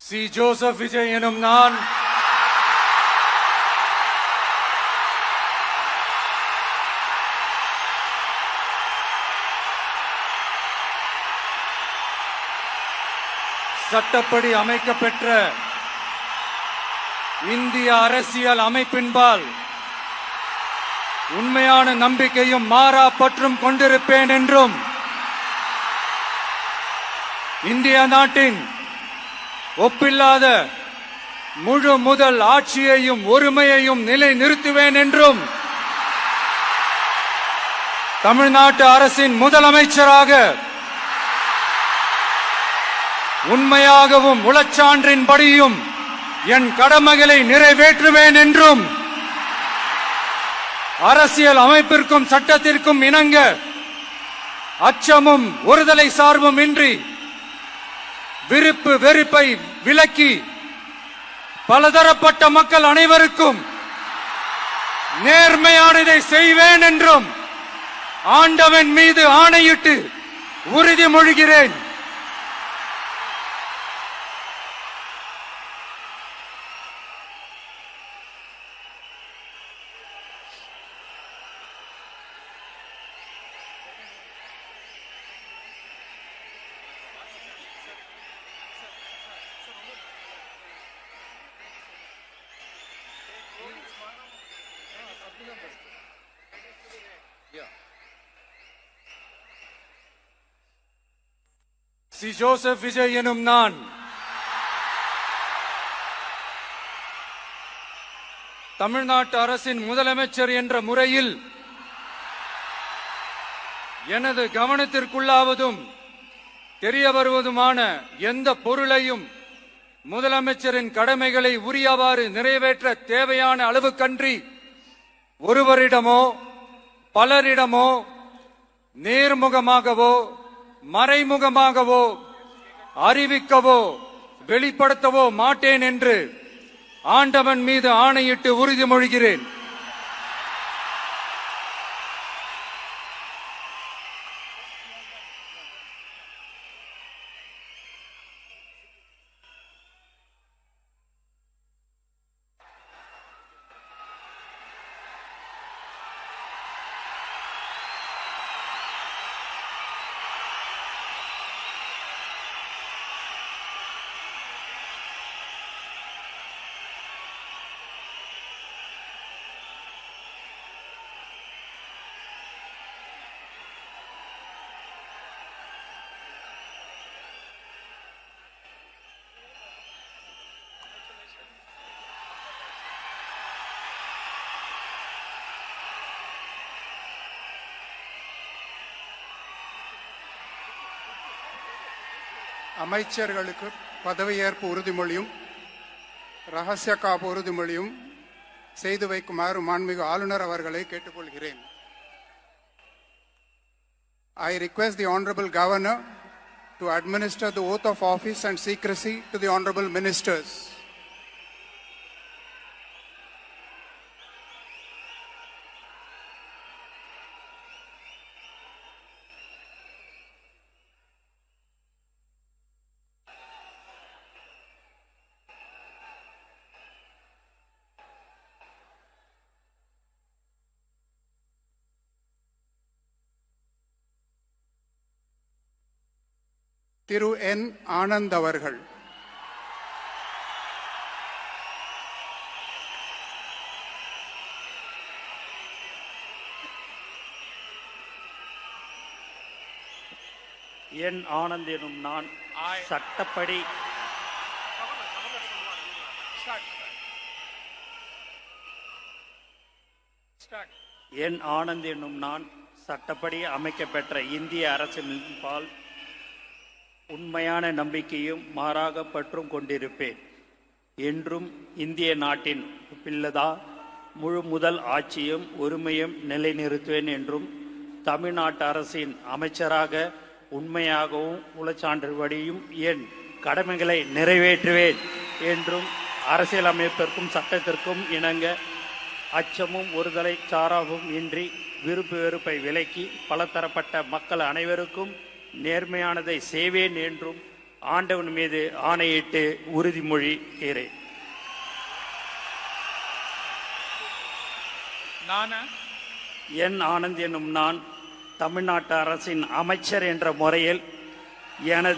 C. Joseph Vijay எனும் நான் சட்டப்படி அமைக்கப்பெற்ற இந்திய அரசியல் அமைப்பின்பால் உண்மையான நம்பிக்கையும் மாறா பற்றும் கொண்டிருப்பேன் என்றும் இந்திய நாட்டின் ஒப்பில்லாத முழு முதல் ஆட்சியையும் ஒருமையையும் நிலை நிறுத்துவேன் என்றும் தமிழ்நாட்டு அரசின் முதலமைச்சராக உண்மையாகவும் உளச்சான்றின்படியும் என் கடமைகளை நிறைவேற்றுவேன் என்றும் அரசியல் அமைப்பிற்கும் சட்டத்திற்கும் இணங்க அச்சமும் ஒருதலை சார்பும் இன்றி விருப்பு வெறுப்பை விலக்கி பலதரப்பட்ட மக்கள் அனைவருக்கும் நேர்மையானதை செய்வேன் என்றும் ஆண்டவன் மீது ஆணையிட்டு உறுதிமொழிகிறேன். சி. ஜோசப் விஜய் எனும் நான் தமிழ்நாட்டு அரசின் முதலமைச்சர் என்ற முறையில் எனது கவனத்திற்குள்ளாவதும் தெரிய வருவதுமான எந்த பொருளையும் முதலமைச்சரின் கடமைகளை உரியவாறு நிறைவேற்ற தேவையான அளவுக்கன்றி ஒருவரிடமோ பலரிடமோ நேர்முகமாகவோ மறைமுகமாகவோ அறிவிக்கவோ வெளிப்படுத்தவோ மாட்டேன் என்று ஆண்டவன் மீது ஆணையிட்டு உறுதிமொழிகிறேன். அமைச்சர்களுக்கு பதவியேற்பு உறுதிமொழியும் ரகசிய காப்பு உறுதிமொழியும் செய்து வைக்குமாறு மாண்புமிகு ஆளுநர் அவர்களை கேட்டுக்கொள்கிறேன். I request the Honorable Governor to administer the oath of office and secrecy to the Honorable Ministers. திரு என். ஆனந்த் அவர்கள். என் ஆனந்த் எனும் நான் சட்டப்படி என் ஆனந்த் எனும் நான் சட்டப்படி அமைக்கப்பெற்ற இந்திய அரசின்பால் உண்மையான நம்பிக்கையும் மாறாக பற்றும் கொண்டிருப்பேன் என்றும் இந்திய நாட்டின் பிள்ளதா முழு முதல் ஆட்சியும் ஒருமையும் நிலைநிறுத்துவேன் என்றும் தமிழ்நாட்டு அரசின் அமைச்சராக உண்மையாகவும் உளச்சான்றுபடியும் என் கடமைகளை நிறைவேற்றுவேன் என்றும் அரசியலமைப்பிற்கும் சட்டத்திற்கும் இணங்க அச்சமும் ஒருதலை சாராவும் இன்றி விருப்பு வெறுப்பை விலக்கி பலதரப்பட்ட மக்கள் அனைவருக்கும் நேர்மையானதை செய்வேன் என்றும் ஆண்டவன் மீது ஆணையிட்டு உறுதிமொழி ஏறேன். என் ஆனந்த் என்னும் நான் தமிழ்நாட்டு அரசின் அமைச்சர் என்ற முறையில் எனது